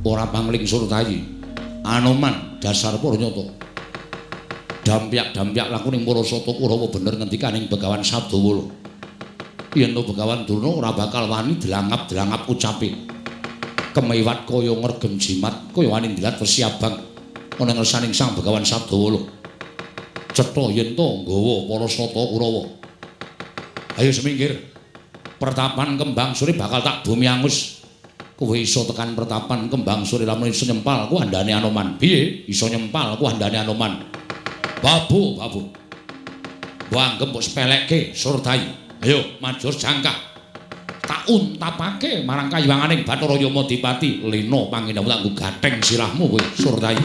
ora pangling surtayi. Anoman dasar para nyata. Dampyak-dampyak lakuning para sata Kurawa bener ngendikaning Begawan Sadawala. Yen to Begawan Durna ora bakal wani delangap-delangap ucape. Kemewat kaya ngregem jimat, kaya wani ndilat wesi abang ana ngersaning Sang Begawan Sadawala. Cetha yen to nggawa para sata Kurawa. Ayo semingkir. Pertapan Kembang Suri bakal tak bumi angus. Kowe iso tekan pertapan Kembang Suri lamun iso nyempal ku andane Anoman. Piye? Iso nyempal ku andane Anoman. Babu. Wanggem mbok sepelekke Surtayi. Ayo majur jangkah. Tak untapake marang kayiwanganing Bathara Yamadipati. Lena pangindamu tak nggo gatheng sirahmu kowe Surtayi.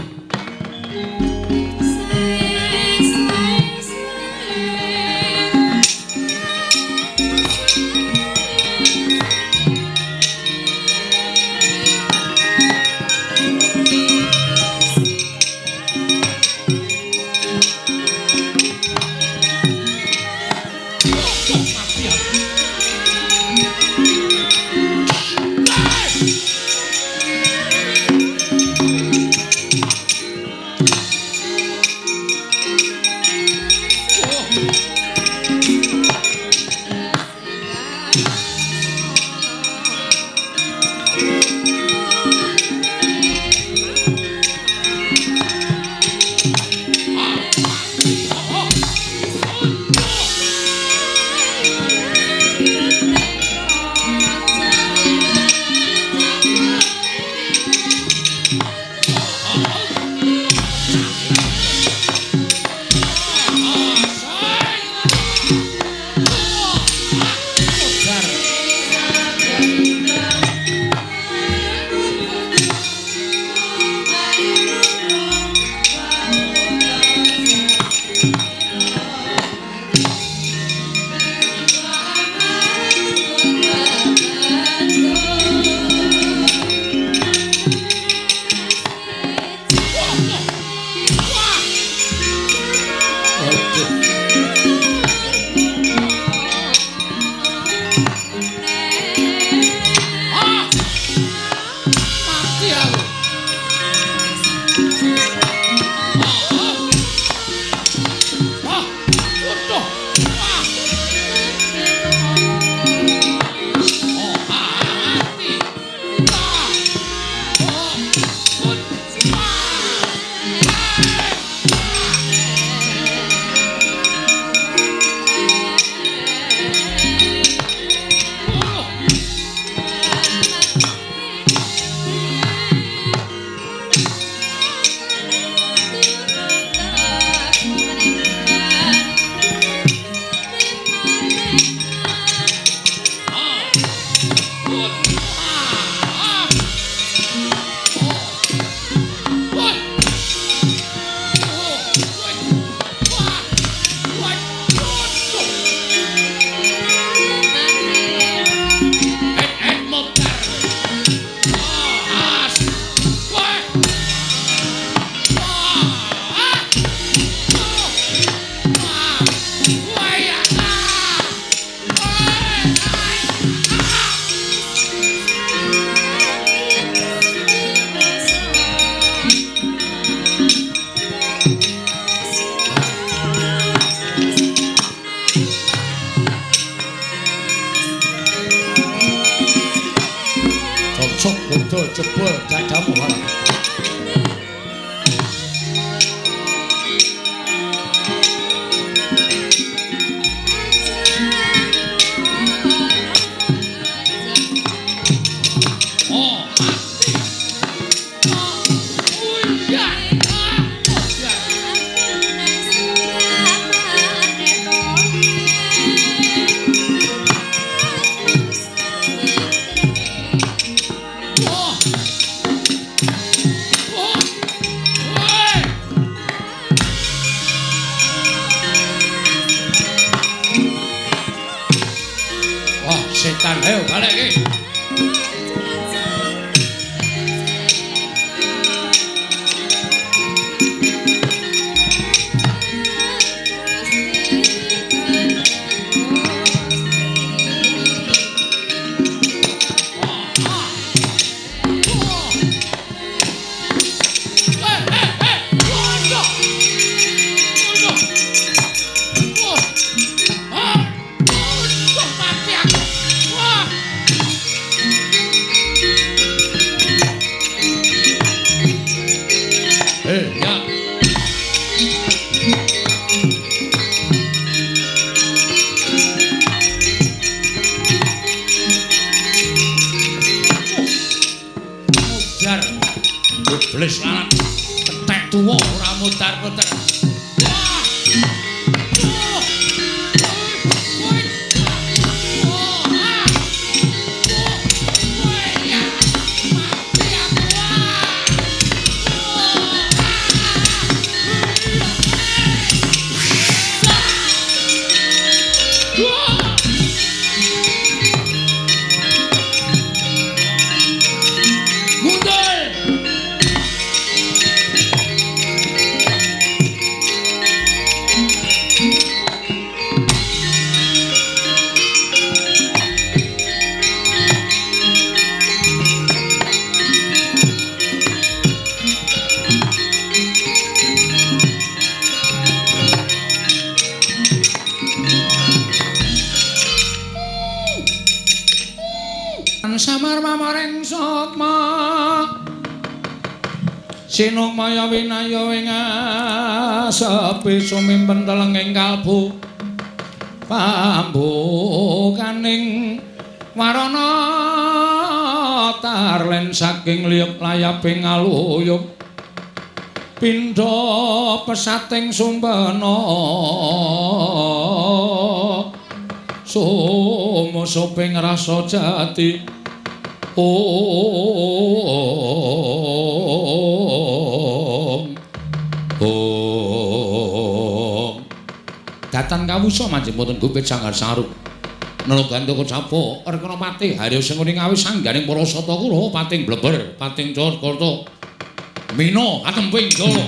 Jebul dadamu malah. Setan, ayo balik iki. Dar. Iblis lalat. Ketek tuwa ora mutar-mutar. Samar mamaring sukma Sinung maya winaya ing asepi sumimpen telenging kalbu pambukaning warana tarlen saking liyep layaping aluyup pindha pesating sumbana sumusuping rasa jati Datan kawusa manjing-mutun gupit sanggar saruk nelogan toko capo rekana pati hari sing nguning awis sangganing para sata kula pating bleber pating Jakarta Mina katemping Jawa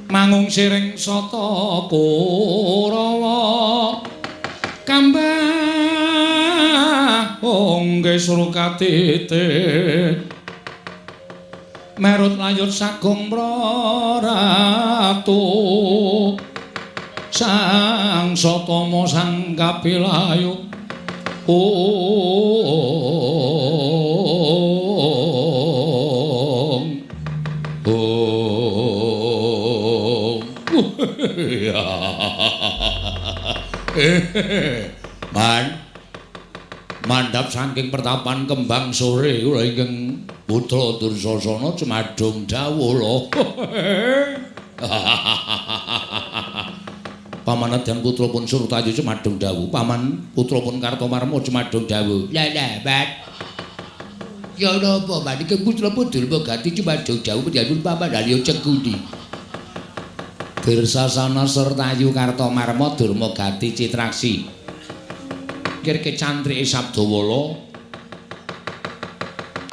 mangung siring sata Kurawa kambah ongge surukatite merut layut sagung praratu sang satama sang kapilayu mandhap saking pertapan kembang sore kula ingkang putra Dursasana cemadung dawuh Paman dan putrapun Surtayu Cemadung dawuh. Paman putrapun Kartomarma Cemadung dawuh. Lah, Bat. Ya napa, Bat? Iki putra-putra Durmagati Cemadung dawuh panjenengan paman dalya cekudi. Dirsasana Surtayu Kartomarma Durmagati Citraksi. Kirke cantrike Sabdawala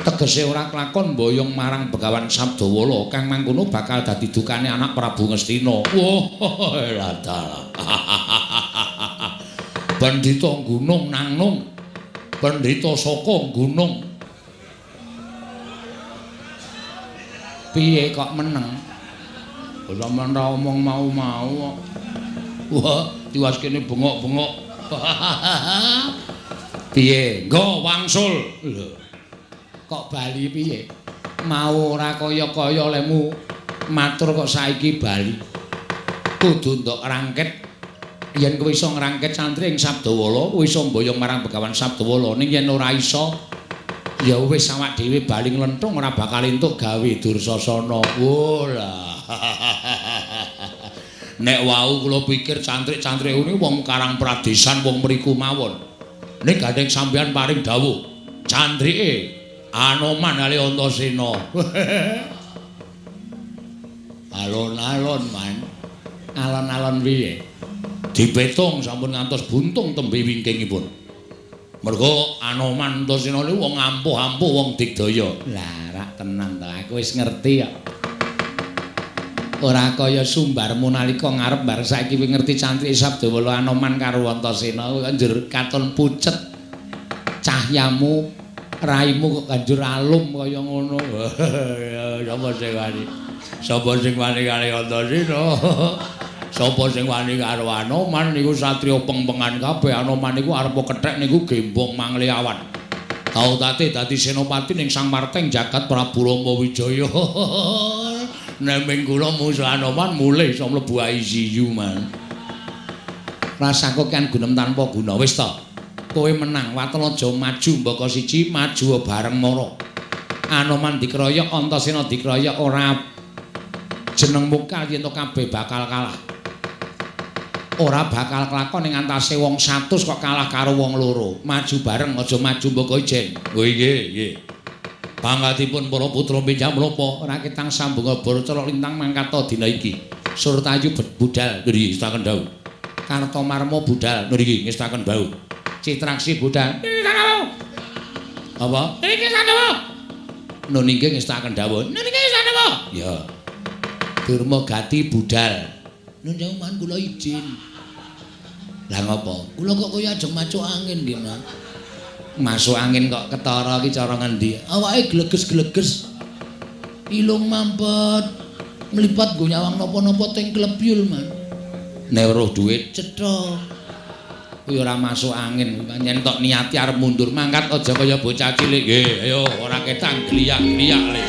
tegese ora kelakon mboyong marang Begawan Sabdawala kang mangkono bakal dadi dukane anak Prabu Ngastina. Wah, ladal. Pandhita gunung nangnung. Pandhita saka gunung. Piye kok meneng? Sampeyan ra omong mau-mau. Wah, tiwas kene bengok-bengok. Piye? Nggo wangsul. Lho. Kok bali piye? Mau ora kaya-kaya lemu matur kok saiki bali. Kudu ndok rangket. Yen kowe iso ngrangket santri ing Sabdawala, kowe iso mboyong marang Begawan Sabdawala. Ning yen ora iso, ya wis awak dhewe bali nglenthung ora bakal entuk gawe Dursasana. Wolah. Nek wau kula pikir cantrik-cantrik ini wong Karang Pradesan, wong mriku mawon. Ning gandeng sampeyan paring dawuh. Cantrike Anoman ali Antasena. Alon-alon, Man. Alon-alon piye? Dipetung sampun ngantos buntung tembe wingkingipun. Mergo Anoman Antasena niku wong ampuh-ampuh, wong digdaya. Lah, rak tenan to, aku wis ngerti kok. Ora kaya sumbarmu nalika ngarep bar saiki wis ngerti cantrik Sabdawala Anoman karo Antasena njur katon pucet. Cahyamu raimu kok ganjur alum kaya ngono. Sapa sing wani? Sapa sing wani kali Antasena? Sapa sing wani karo Anoman niku satriya pengpengan kabeh. Anoman niku arep kethek niku gembong mangliawan. Tau tate dadi senopati ning Sang Marteng jagat Prabu Rama Wijaya. Neming kula musuh Anoman mulih iso mlebu ICU, Man. Rasaku kan gunem tanpa guna. Wis to. Kowe menang, waton aja maju mbaka siji, maju bareng mara. Anoman dikeroyok, Antasena dikeroyok, ora jeneng mukal yen to kabeh bakal kalah. Ora bakal kelakon ning antase wong 100 kok kalah karo wong loro. Maju bareng, aja maju mbaka ijen. Oh nggih. Panggatipun para putra pinjam menapa ora ketang sambung Baracara lintang mangkata dina iki. Surtayu budal nggih ngestaken dawuh. Kartomarma budal nggih ngestaken dawuh. Citraksi budal. Apa? Niki sanapa? Nun inggih ngestaken dawuh. Niki sanapa? Ya. Durmagati budal. Nun jaman kula izin. Lah ngopo? Kula kok kaya ajeng macuk angin nggih, Mas. Masuk angin kok ketara iki cara ngendi? Awake gleges-gleges. Ilung mampet. Mlipat nggo nyawang napa-napa teng klebyul, Man. Nek weruh dhuwit cetha. Kuwi ora masuk angin. Yen tok niati arep mundur mangkat aja kaya bocah cilik. Nggih, ayo ora ketang gliyak-gliyak le.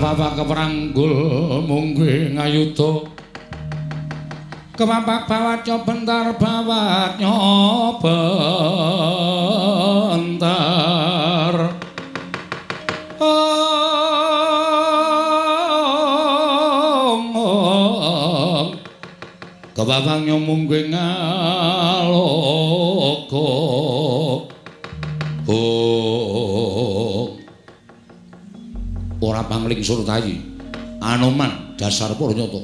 Kepapak keperanggul mungguing ayuda kepapak bawat bentar bawat bentar kepapak mungguing ngaloka ora pangling surtayi Anoman dasar Puranyata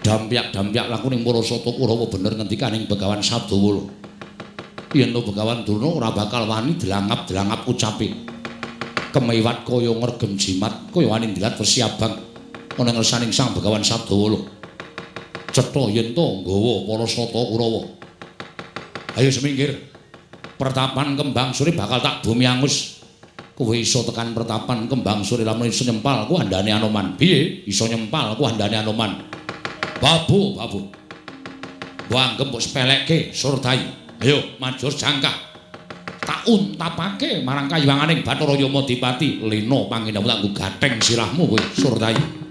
dampyak lakuning Parasata Kurawa bener ngendikaning Begawan Sabdawala yen to Begawan Durna ora bakal wani delangap ucape kemewat kaya ngregem jimat kaya wani ndilat Resi Abang ana ngersaning Sang Begawan Sabdawala cetha yen to nggawa Parasata Kurawa ayo seminggir pertapan Kembang Suri bakal tak bumi angus kowe iso tekan pertapan Kembang Suri lamun iso nyempal ku andane Anoman piye iso nyempal ku andane Anoman babu mbok anggep mbok sepelekke Surtayi ayo majur jangkah tak untapake marang kayiwanganing Bathara Yamadipati lena pangindamu tak nggo gatheng sirahmu kowe Surtayi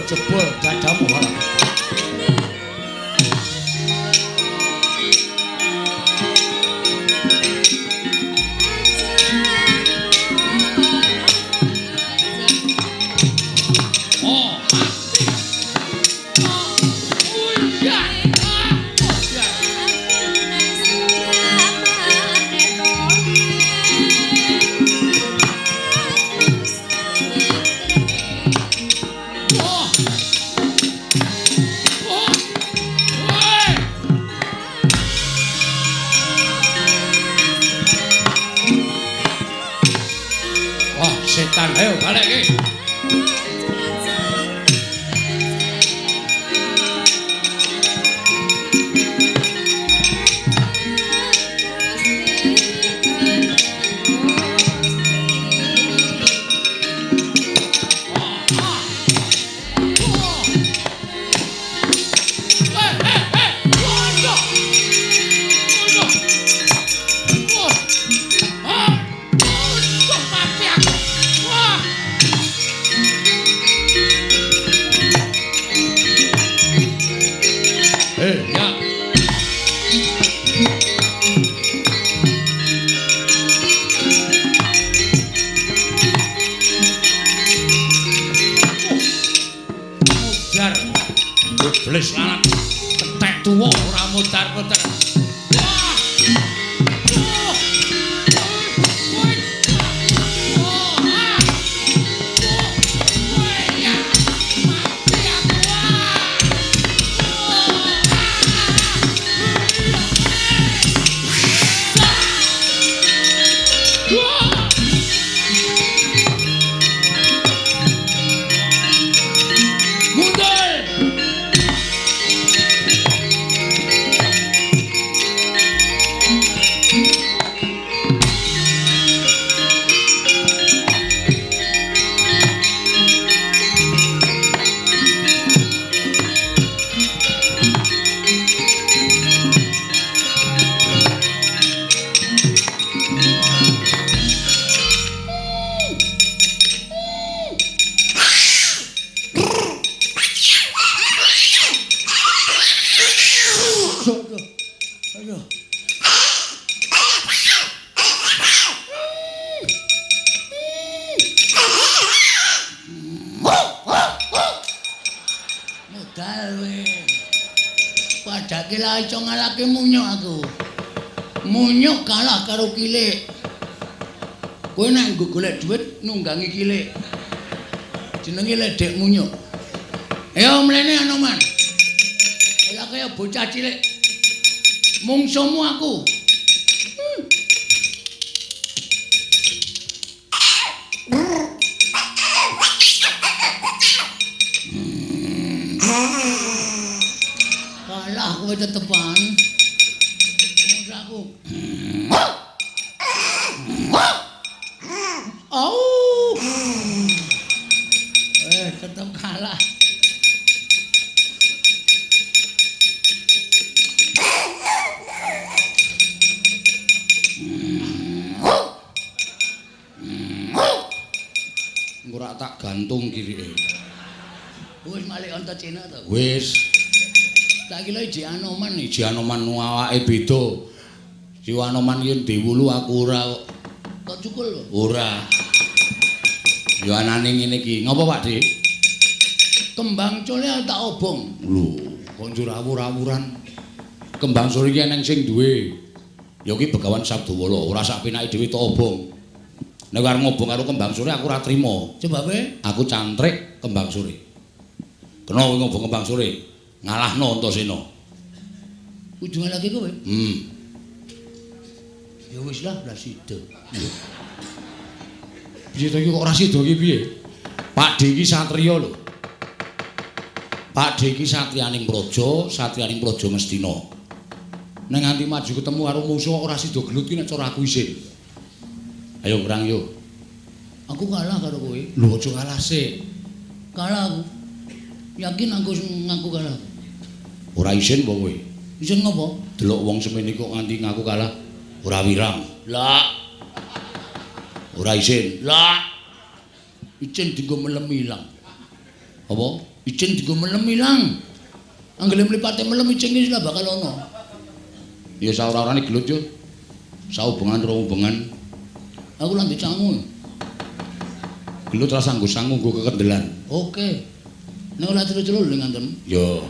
jebul dadamu ora. Setan, ayo balik iki. Iblis lanang ketek tuwa ora mutar-mutar. Iso ngalahke munyuk aku. Munyuk kalah karo Kilik. Kowe nek nggo golek dhuwit nunggangi Kilik. Jenenge ledek munyuk. Ayo mlene Anoman. Ora kaya bocah cilik. Mungsumu aku. Kowe tetepan musaku. Oh. Tetep kalah. Ora tak gantung kirike. Wis malih onta Cina to? Wis. Tak kira Ji Anoman iki. Ji Anoman awake beda. Ji Anoman yen diwulu aku ora kok. Kok cukul lho? Ora. Ya anane ngene iki. Ngopo Pak Dik? Kembang cule tak obong. Lho, kok njur awur-awuran. Kembang sore iki eneng sing duwe. Ya iki Begawan Sabdawala, ora sak penake dhewe tak obong. Nek arep ngobong karo kembang sore aku ora trima. Sebabe aku cantrik kembang sore. Kena ngobong kembang sore. Ngalahno Antasena. Kudu ngalahke kowe? Ya wis lah, blas sida. Piye to iki kok ora sida iki piye? Pak D iki satriya lho. Pak D iki satriyaning praja, satriyaning praja Ngastina. Nek nganti maju ketemu karo musuh ora sida gelut ki nek cara aku isin. Ayo perang yo. Aku kalah karo kowe. Lho aja kalah sik. Kalah aku. Yakin aku kalah. Ora isin apa kowe? Isin ngopo? Delok wong semene kok nganti ngaku kalah. Ora wirang. Lah. Ora isin. Lah. Icin dienggo melem ilang. Apa? Icin dienggo melem ilang. Anggere mlipate melem icin iki lah bakal ana. Ya saora-orane gelut yo. Saubengan ro hubungan. Aku lan dicangu. Gelut ra sanggo sangu nggo kekendelan. Oke. Nek ora celu-celu ning ngantem. Yo.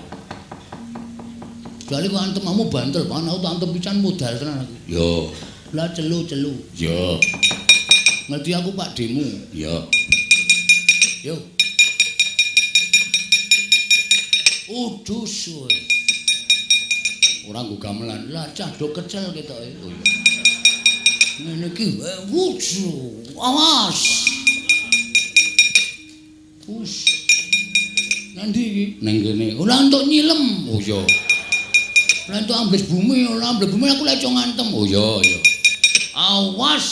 Soale kok antemamu bantel, pan aku tak antem pican modal tenan aku. Yo. Lah celu-celu. Yo. Ngerti aku Pak Demu. Yo. Yo. Udus kowe. Ora nggo gamelan. Lah cah do kecel ketoke. Oh iya. Ngene iki wucu. Awas. Ngendi iki? Ning kene. Ora entuk nyilem. Oh iya. Ora entuk ambles bumi, ora ambles bumi aku lek ngantem. Oh iya. Awas.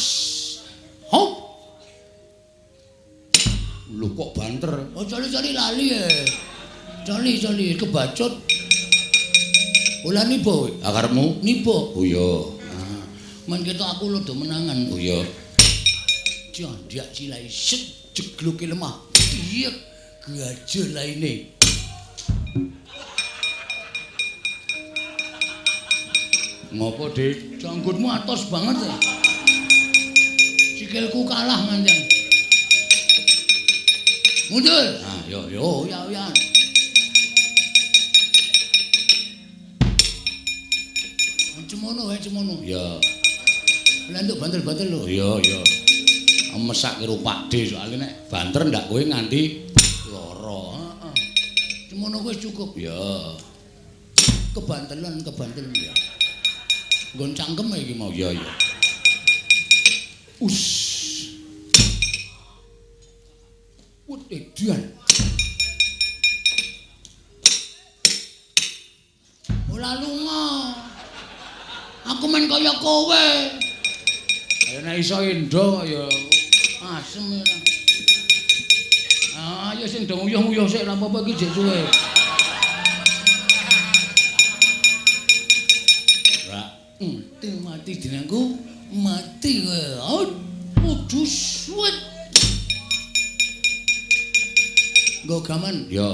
Hop. Lho kok banter? Oh cali-cali lali ya. Cali kebacut. Ola nipo kowe? Akarepmu? Nipo. Oh iya. Men ketok aku lodo menangan. Oh iya. Jandak cilai set jegluke lemah. Iya, gajah laine. Ngopo, Dik? Janggutmu atos banget ya. Sikilku kalah nganjan. Mundur. Ah, yo. Oh, ya. Cemono. Ya. Lah nduk bantel-bantel lho. Iya. Mesake karo Pakde soalé nek banter ndak kowe nganti lara. Heeh. Cemono wis cukup. Ya. Kebantelan ya. Nggon cangkem iki mau. Iya. Us. Wut edian. Ora lunga. Aku men kaya kowe. Ayo nek iso endo ya Asem ya. Ayo sing do nguyuh-nguyuh sik ora apa-apa iki jek suwe. ora. Mati dinangku, mati kowe. Aduh suwet. Nggo gaman. Ya.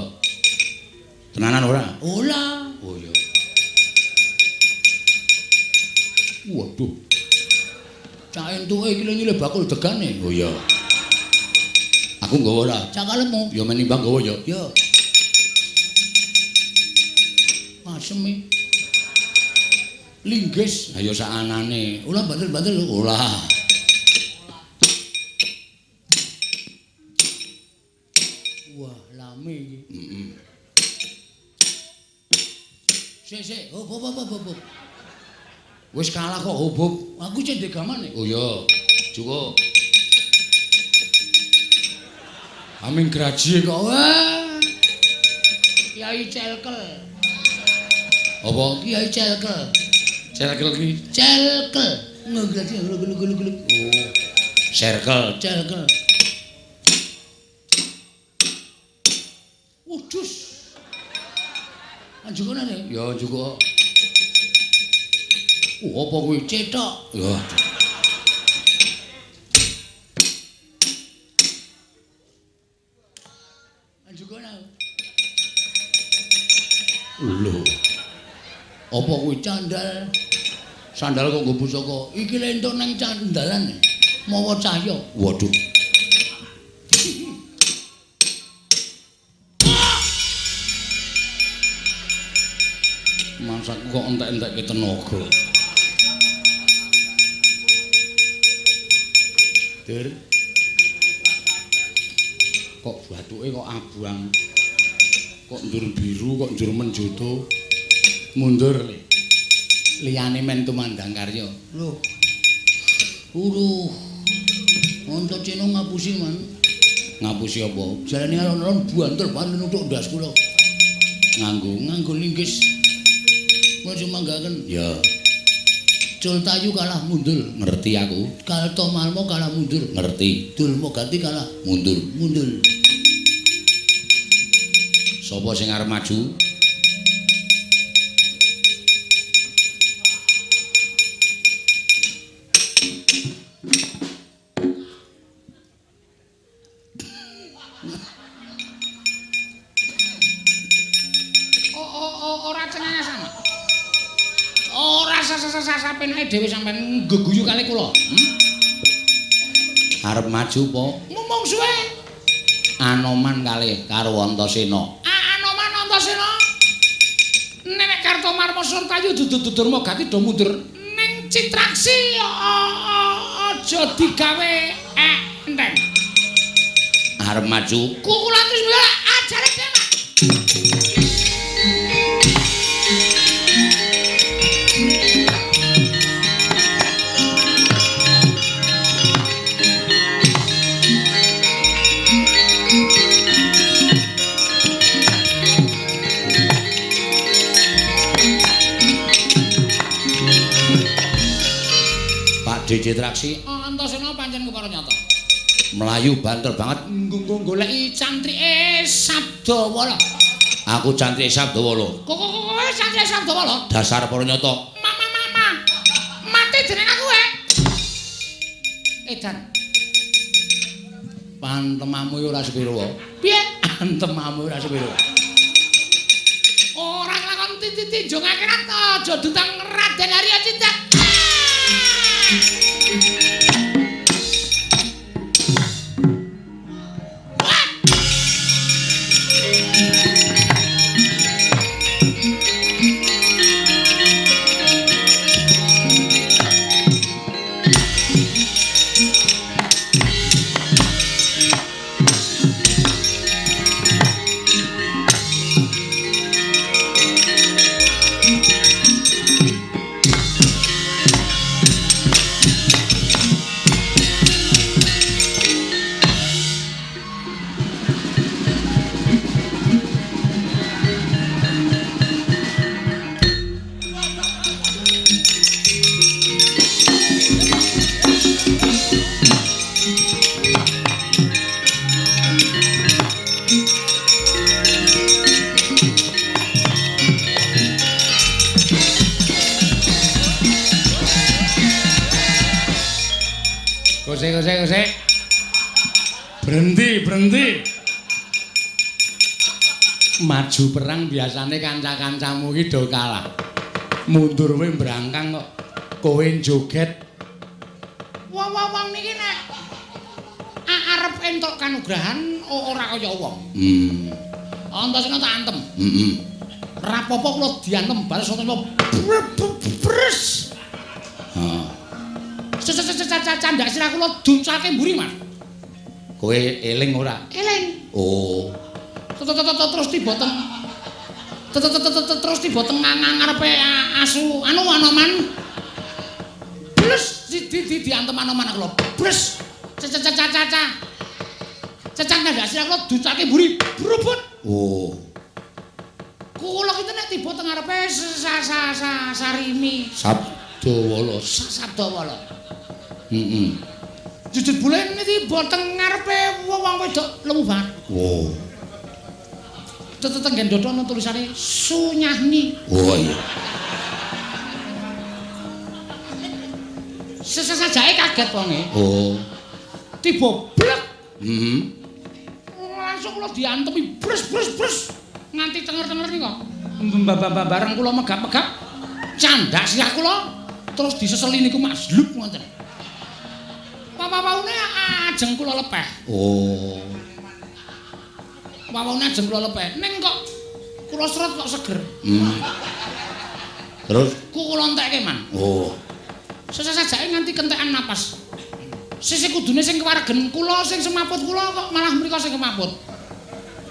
Tenanan ora? Ola. Oh iya. Waduh. Cak entuke iki lho nyile bakul degane. Oh iya. Aku nggawa ora? Cak kalemu. Ya menimbang nggawa ya. Ya. Asem iki. Linggis. Ayo sak anane. Ola bantel-bantel lho. Ola. Wah, lame iki. Heeh. Sik. Hop. Wis kalah kok hubub. Aku cendek gamane. Oh iya. Cukup. Aming graji kok. Wah. Kiai Celkel. Apa? Kiai Celkel. Circle iki. Celkel. Ngegrati gulu. Oh. Circle. Celkel. Udus. Anjukonane. Ya cukup. Apa kuwi cetok? Ya. Anjukonane. Lho. Apa kuwi candal? Sandal kok nggo pusaka. Iki lek entuk nang candalan mawa cahya. Waduh. Masaku kok entek-entekke tenaga. Dir. Kok batuke kok abang. Kok ndur biru, kok njur menjoto. Mundur le. Liyane men tumandang karya. Lho. Untuk cino ngapusi man. Ngapusi apa? Jalane alon-alon bantul nutuk ndas kula. Nganggo linggis. Mun manggaken. Ya, Cultayu kalah mundur. ngerti aku. Kalto Malmo kalah mundur. Ngerti. Dulmo ganti kalah Mundur. mundur. Sapa sing arep maju? Ora cenenge sama. Ora sasapenake dhewe sampean geguyu kali kula. Arep maju apa? Ngomong suwe. Anoman kalih karo Antasena. Anoman Antasena. Nek Kartomarma Surtayu dudur-dudurma gati do mundur. Ning Citraksi aja digawe enteng. Arep maju. Kukulatus mila ajare Demak. DJ Traksi Antasena pancen kepara nyata. melayu banter banget Nggo goleki cantrike Sabdawala. aku cantik Sabdawala Kowe cantrike Sabdawala. dasar para nyata Mama. Mati dening aku Edan. pantemamu ora sepiro wae Piye? pantemamu ora sepiro Ora nglakon tinjung akhirat aja dutang Raden Arya Cinta. Gosek. Berhenti. Maju perang biasane kanca-kancamu iki do kalah. Mundur kowe brangkang kok kowe joget. Wong niki nek arep entuk kanugrahan ora kaya wong. Antasena tak antem. Rapopo kula diantem bales Antasena. Bres. Candak sirah kula duncake mburi, Mas. Kowe eling ora? Eling. Oh. Terus tiba teng terus tiba teng ngarepe asu Anoman. Bres diantem Anoman kula. Bres. Candak sirah kula duncake mburi. Brubut. Oh. Kula kita nek tiba teng ngarepe Sarimi. Sabdawala. Jujur bulan ini tiba-tiba ngarepe wong wedok lemu banget. Wow. Teteng dodo ana tulisane Sunyahni. Oh iya. Sesajake kaget wonge. Oh. Tiba blek. Langsung kula diantemi bres. Nganti tenger-tenger nika. Bareng kula megap-megap candak sirah kula terus diseseli niku masluk ngoten. Papaune ajeng kula lepeh. Oh. Papaune ajeng kula lepeh. Ning kok kula seret kok seger. Terus kula entekke man. Oh. Sesajake nganti kentekan napas. Sesuk kudune sing kewaregen kula sing semaput kula kok malah mriko sing kemaput.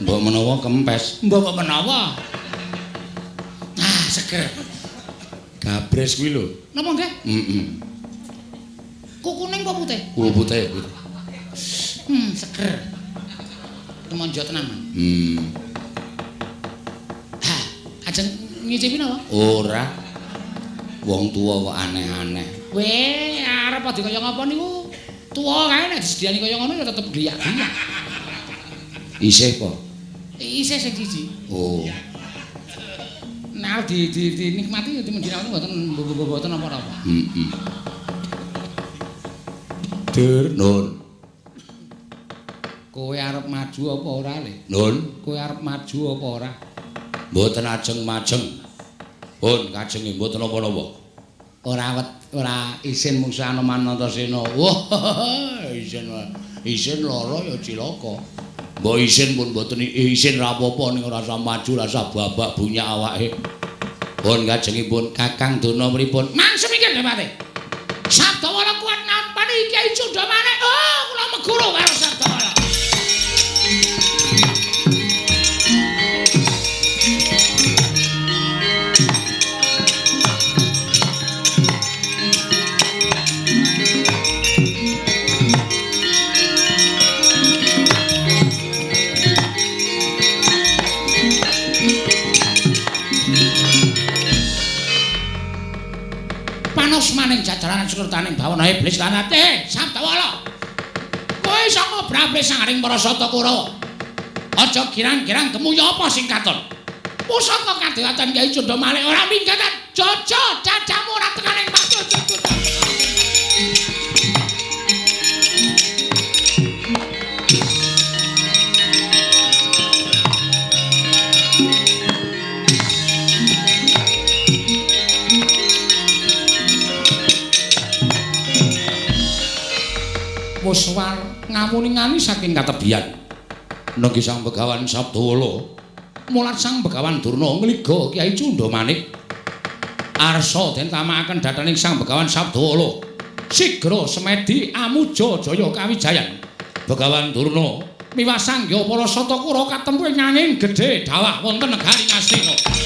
Mbok menawa kempes. Mbok menawa. Ah, seger. Gabres kuwi lho. Napa nggih? Kukuning apa putih? Putih. Seger. Temonjo tenan. Ha, ajeng ngicipi napa? Ora. Wong tuwa kok aneh-aneh. Weh, arep padha kaya ngapa niku? Tuwa kae nek disediani kaya ngono ya tetep gliyak-gliyak. Isih apa? Isih sing siji. Oh. Nah, dinikmati ya dimendinake mboten apa-apa. Dur, Nun. kowe arep maju apa ora, Le? Nun, Kowe arep maju apa ora? mboten ajeng-majeng. Pun kajenge mboten napa-napa. Ora isin Musa Anoman Antasena. Wah, isin lara ya cilaka. Mbok isin pun mboten isin ra apa-apa ning ora usah maju, ora usah babak bunyak awake. Pun kajengipun Kakang Duna pripun? Mangsa mikir Depate. Sabdawala kuat nampani Kyai Cundamane. Oh, kula meguru karo Sabdawala. ngertos maning jajaran sekretaning bawana iblis lan ati Sabdawala. Kowe saka brabe sangaring para Sata Kurawa. Aja kirang-kirang kemuya apa sing katon. Pusaka kadewatan Kyai Cundamalik ora minggatan. Jojo cacamu ora tekaning pacul. Wis war ngamuning-ani saking katebian. Nenggi Sang Begawan Sabdawala mulat Sang Begawan Durna ngliga Kyai Cundamanik arsa den tamakaken dhathaning Sang Begawan Sabdawala sigra semedi amuja jaya kawijayan. Begawan Durna miwah sangya para Sata Kurawa katempuh nyanging gedhe dawah wonten negari Ngastina.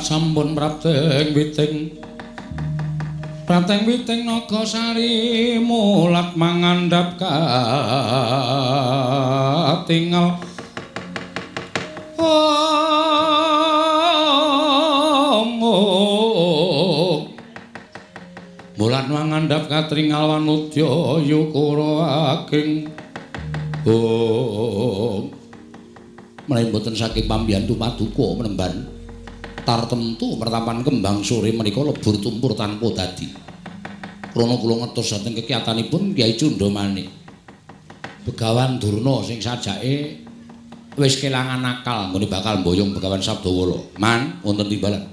Sampun prateng witing Nagasari mulat mangandhap katingal mulat mangandhap katringal wanudya yukara ageng menawi boten saking pambiyantu paduka menemban tartemtu pertapan kembang sore menika lebur tumpur tanpa dadi. Krana kula ngertos dhateng kekiyatanipun Kyai Cundamanik. Begawan Durna sing sajake wis kelangan akal nggone bakal mboyong Begawan Sabdawala. Man wonten timbalan.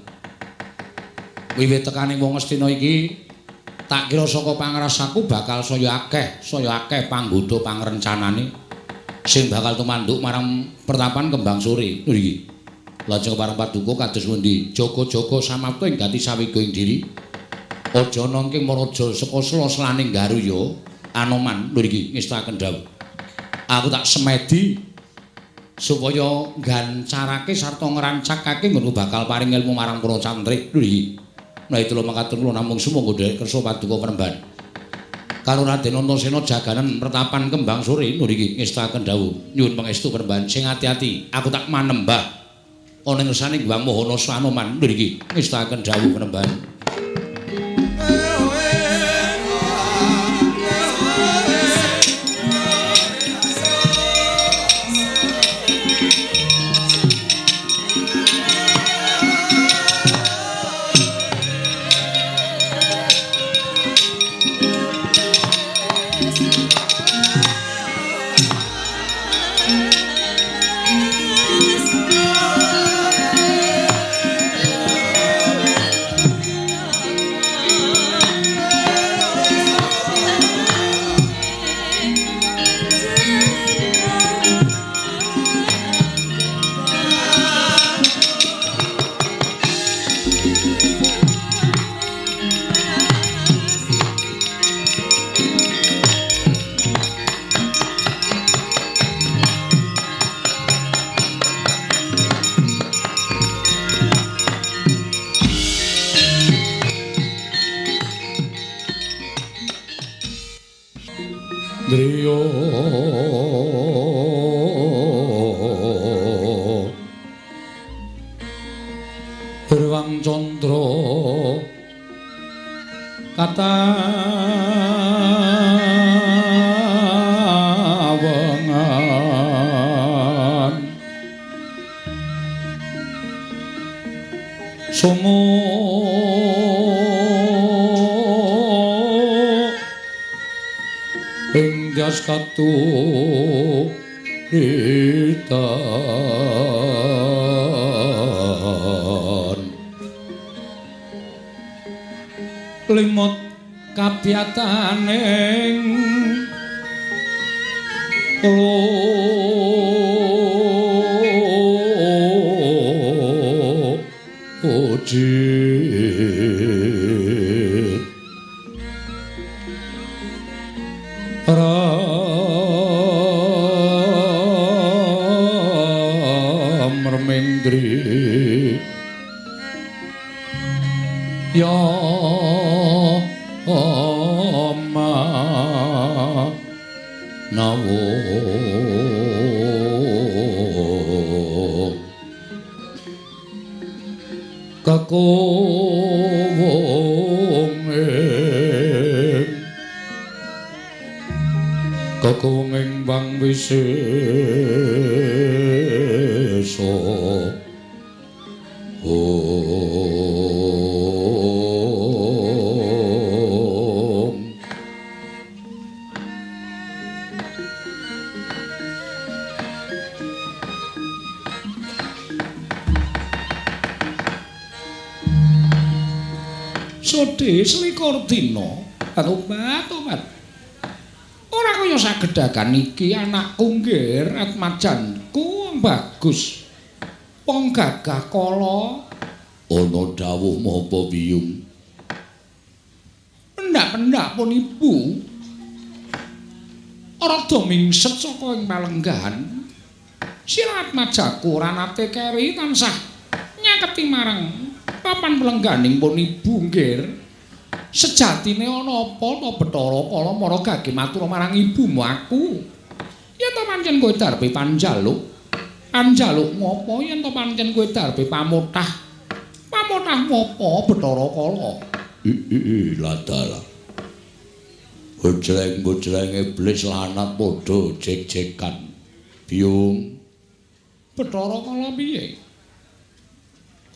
Wiwit tekaning wong Astina iki tak kira saka pangrasaku bakal saya akeh panggodha pangrencanane sing bakal tumanduk marang pertapan kembang sore. Lho iki. Lajeng parang paduka kados pundi jaga-jaga samapta ing gati sawiga ing diri aja nangking maraja saka sela-selaning garuya Anoman lho iki ngestaken dawuh aku tak semedi supaya gancarake sarta ngrancakake ngono bakal paring ilmu marang para cantrik lho iki nah itu lho mangkaten kula namung sumangga dhek kersa paduka Penemban karo Raden Antasena jaganan pertapan kembang sore lho iki ngestaken dawuh nyuwun pangestu Penemban sing ati-ati aku tak manembah ana ngersane Hyang Mahanasa Anoman lho iki ngestaken dawuh Penemban. Driya Hirwang Candra katawengan Songo ing jas katuritan limut kabiyataning ojit Ramendri ya ma nawo kakaweng bang wiseso Sode selikur dina tobat ora kaya sagedakan iki anakku nggih atmajanku bagus wong gagah kala ana dawuh mapa biyung pendak-pendak pun ibu rada mingset saka ing palenggahan sirat majaku ora nate keri tansah nyaketi marang papan pelengganing pun ibu nggih sejatine ana apa to Bathara Kala mara gage matur marang ibumu aku yen to pancen kowe darbe panjaluk ngopo yen to pancen kowe darbe pamutah ngopo Bathara Kala ladala bojreng iblis lanat padha jek-jekan biyung Bathara Kala piye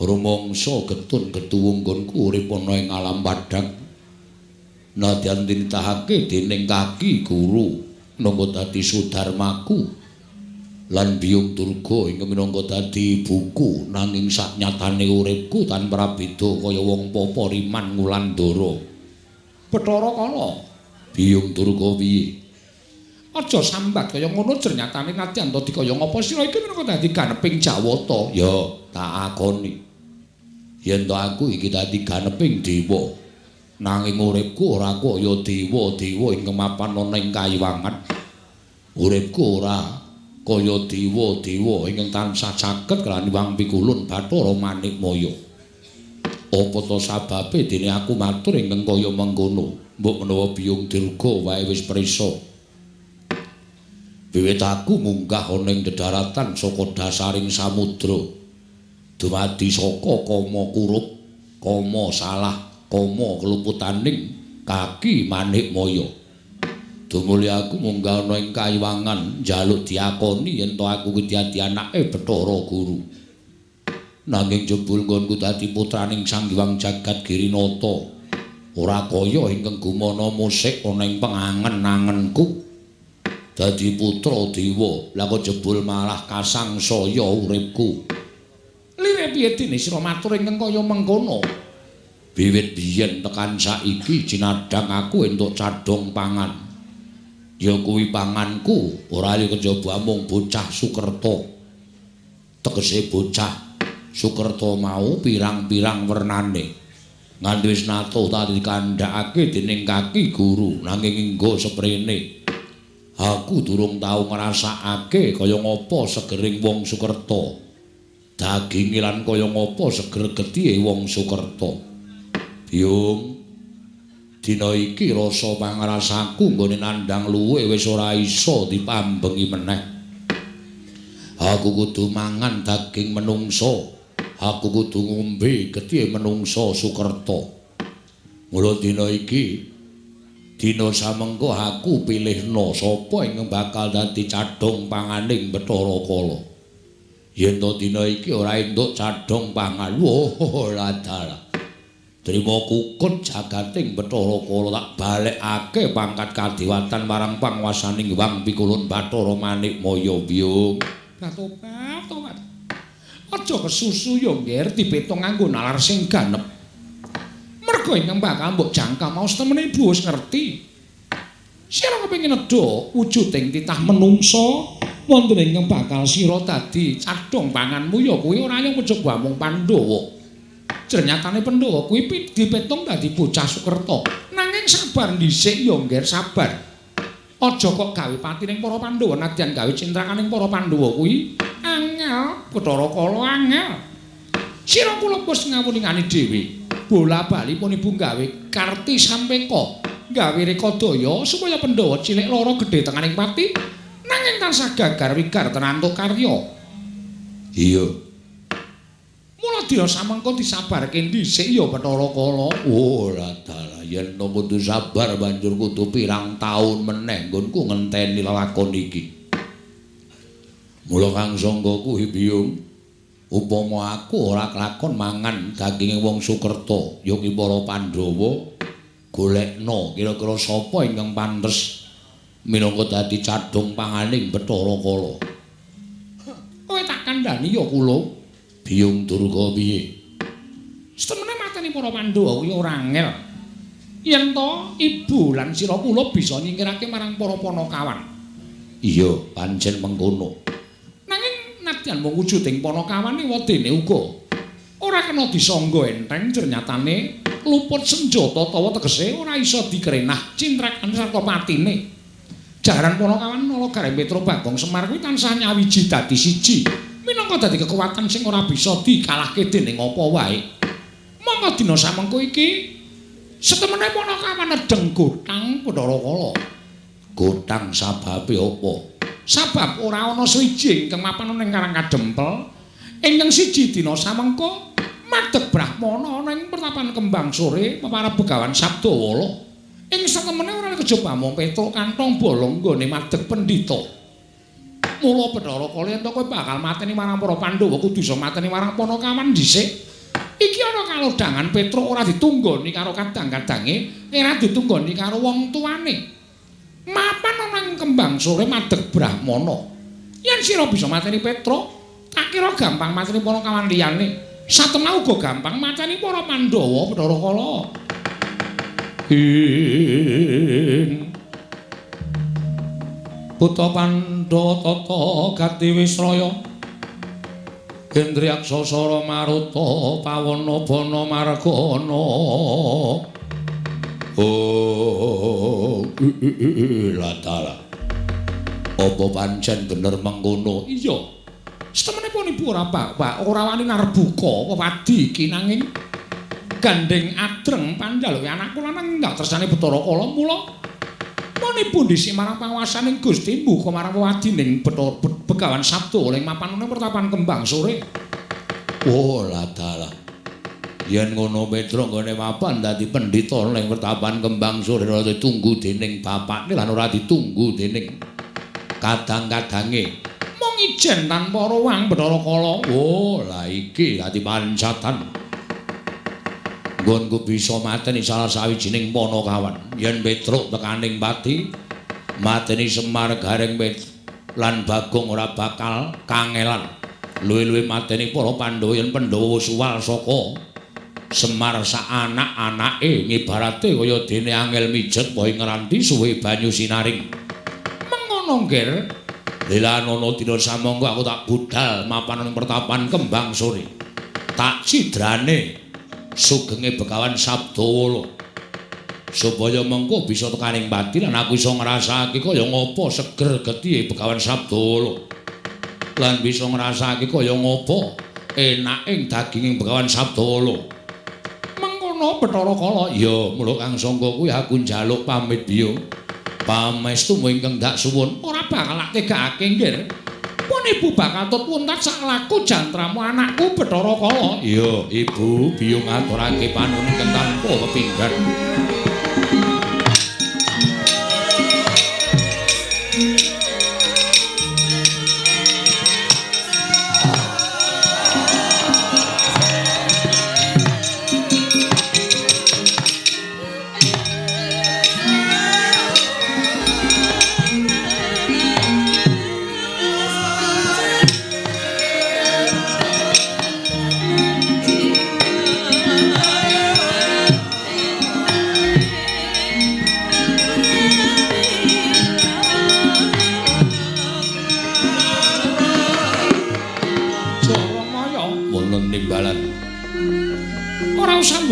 rumangsa getun getuwung nggonku urip ana ing alam padhang nadyan ditahake dening kaki guru minangka dadi sudarmaku lan biyung durga ing minangka dadi ibuku nanging saknyatane uripku tanpa beda kaya wong papariman Ngulandara Bathara Kala biyung durga piye aja sambat kaya ngono ternyatane nadyan to dikaya ngapa sira iki minangka dadi ganeping Jawata ya tak akoni yen to aku iki dadi ganeping dewa nanging uripku ora kaya dewa-dewa ing mapan ana ing kayiwangan uripku ora kaya dewa-dewa ingkang tansah saged kelani Wang Pikulun Bathara Manikmaya apa to sababe dene aku matur ingkang kaya mengkono mbok menawa biyung dirga wae wis prisa wiwit aku munggah ana ing dedaratan saka dasaring samudra dumadi saka kama kurup kama salah kama keluputaning kaki Manikmaya dumuli aku munggah ana ing kayiwangan njaluk diakoni yen to aku kuwi dadi anake Bathara Guru nanging jebul nggonku dadi putraning Sang Hyang Jagat Girinata ora kaya ingkang gumana musik ana ing pengangen-angenku dadi putra dewa lha kok jebul malah kasangsaya uripku lire piye dene sira matur ingkang kaya mengkono wiwit biyen tekan saiki jinadhang aku entuk cadhong pangan ya kuwi panganku ora kejaba mung bocah Sukerta tegese bocah Sukerta mau pirang-pirang wernane. Nganti wis nato tadi dikandhakake dening kaki guru nanging enggo seprene. Aku durung tau ngrasakake kaya ngapa segering wong Sukerta. Daginge lan kaya ngapa seger gethihe wong Sukerta. Biung dina iki rasa pangrasaku nggone nandhang luwe wis ora isa dipambengi meneh. Aku kudu mangan daging menungsa. Aku kudu ngombe gethihe menungsa Sukerta. Mula dina iki dina samengko aku pilihna sapa ing bakal dadi cadhong panganing Bathara Kala. Yen to dina iki ora entuk cadhong pangan, ora dalah. Trima kukut jagating Bathara Kala tak balekake pangkat kadiwatan marang panguwasaning Hyang Pikulun Bathara Manikmaya Biung. Tobat. Aja kesusu yo ngger dipetung nganggo nalar sing ganep. Mergo ingkang bakal mbok jangka mau temene Ibu wis ngerti. Sira kepengin nedha wujuding titah menungsa wonten ingkang bakal sira dadi cadhong panganmu ya kuwi ora yo kejaba mung Pandhawa. Ternyatane Pandhawa kuwi dipetung dadi bocah Sukerta. Nanging sabar dhisik yo ngger sabar. Aja kok gawe pati ning para Pandhawa nadyan gawe cintrakaning para Pandhawa kuwi angel, Bathara Kala angel. Sira kula bos ngawuningani dhewe. Bola-bali pun Ibu gawe karti sampeka, gawe rekadaya supaya Pandhawa cilik loro gedhe tenganing pati nanging tansah gagar wigar tenantuk karya. Iya. Mula dina samengko disabarke dhisik ya Bathara Kala. Ora dalah yen kudu sabar banjur kudu pirang taun meneh nggonku ngenteni lelakon iki. Mula Kang Sangga kuwi Biung, upama aku ora kelakon mangan daginge wong Sukerta, ya ki para Pandhawa golekno kira-kira sapa ingkang pantes minangka dadi cadhong panganing Bathara Kala. Kowe tak kandhani ya kula, Biung Durga piye? Setemene mateni para Pandhawa kuwi ora angel. Yen to ibu lan sira kula bisa nyingkirake marang para Panakawan. Iya, pancen mengkono. Nadyan mung wujuding Panakawane wedene uga ora kena disangga enteng ternyatane luput senjata tawa tegese ora isa dikrenah cintrakan sarta patine. Jaran Panakawan nala Gareng Petra Bagong Semar kuwi tansah nyawiji dadi siji minangka dadi kekuatan sing ora bisa dikalahke dening apa wae. Monggo dina samengko iki setemene Panakawan nedeng Gotang Bathara Kala. Gotang sababe apa? Sabab ora ana siji ingkang mapan ning Karang Kadempel. Ingkang siji dina samengko madeg Brahmana ning pertapan Kembang Sore para Begawan Sabdawala. Ing satemene ora kejaba mung Petruk kantong bolong nggone madeg pendhita. Mula Bathara Kala yen kowe bakal mateni marang para Pandhawa kudu iso mateni marang Panakawan dhisik. Iki ana kalodhangan Petruk ora ditunggoni karo kadang-kadange, ora ditunggoni karo wong tuane. Mapan ana ing Kembang Sore madeg Brahmana. Yen sira bisa mateni Petruk, tak kira gampang mateni Panakawan liyane. Satemah uga gampang mateni para Pandhawa Bathara Kala. Putra Pandhawa tata gati Wisraya. Hendriyaksasara Maruta Pawana Bana Margana. Oh, latala. Apa pancen bener mengkono? Iya. Setemenipun Ibu ora Pak, ora wani arep buka wadi iki nanging gandeng adreng panjaluke anakku lanang ndak tresnane Bathara Kala mula monipun dhisik marang panguwasaning Gusti mbuka marang wadining Begawan Sabda ing mapan pertapan Kembang Sore. Oh, latala. Yen ngono Petruk nggone mapan dadi pendhita ning pertapan Kembang Sore ora ditunggu dening bapakne lan ora ditunggu dening kadang-kadange. Mung ijen tanpa ruang Bathara Kala. Oh, la iki dadi pancatan. Nggonku bisa mateni salah sawijining Panakawan. Yen Petruk tekaning pati mateni Semar Gareng lan Bagong ora bakal kangelan. Luwih-luwih mateni para Pandhawa yen Pandhawa suwal saka Semar sak anak-anake ngibarate kaya dene angel mijet wae ngranti suwe banyu sinaring. Mengono ngger. Lha ana dina samangka aku tak budal mapan ning pertapan Kembang Sore. tak cidrane sugenge Begawan Sabdawala supaya mengko bisa tekaning pati lan aku iso ngrasakake kaya ngapa seger getih Begawan Sabdawala lan bisa ngrasakake kaya ngapa enaking daginging Begawan Sabdawala mengkono Bathara Kala ya mula kang sangka kuwi aku njaluk pamit biyo pamestu ingkang dak suwun ora bakal tegakake nggih pun ibu bakal tuntas sak laku jantramu anakku Bathara Kala iya ibu biyo ngaturake panuwun ingkang tanpa kepinggan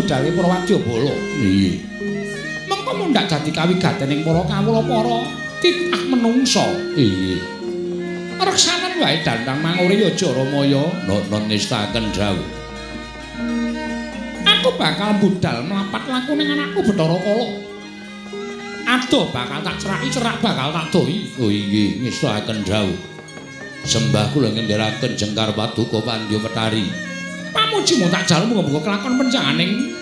budale Prawadyabala. Iya. Mengko mundhak dadi kawigatening para kawula para titah menungsa. Iya. Reksanen wae dandang mangure ya Jaramaya non nistakaken dawuh. Aku bakal budal mlapat laku ning anakku Bathara Kala. Adoh bakal tak ceraki cerak bakal tak doi. Oh iya, nistakaken dawuh. Sembah kula ngendharaken Jengkar Paduka Pandya Petari. Pamujimu tak jaluk muga-muga kelakon penjanganing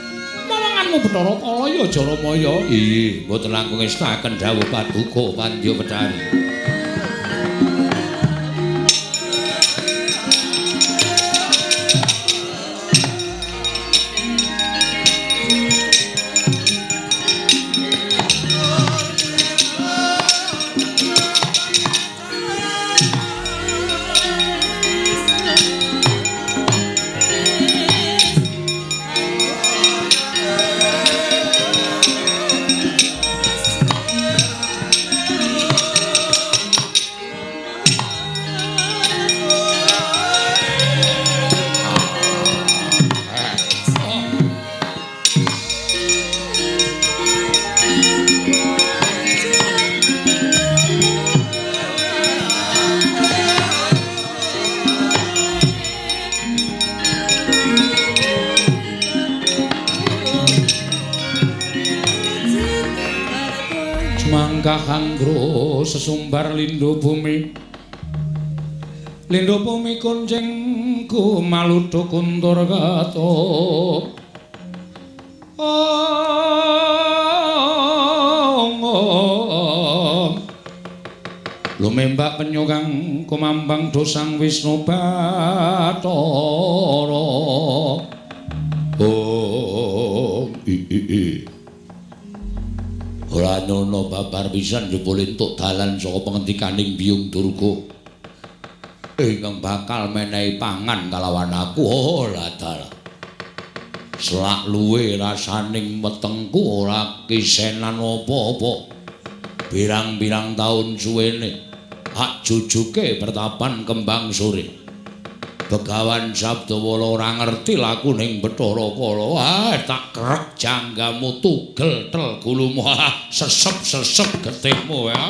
mawanganmu Bathara Kala ya Jaramaya. Iya, mboten langkung ngestakaken dawuh Paduka Pandya Petari. Kakangro sesumbar lindho bumi kuncing ku maludha kuntur gato lumembak penyu kang kumambang dosang Wisnu Bathara ora ana babar pisan jebul entuk dalan saka pengendikaning Biyung Durga ingkang bakal menehi pangan kalawan aku ora dalah selak luwe rasaning wetengku ora kisenan apa-apa pirang-pirang taun suwene hak jujuke pertapan kembang sore Begawan Sabdawala ora ngerti laku ning Bathara Kala. Tak krek janggamu tugel tel gulumu. Sesep-sesep getihmu ya.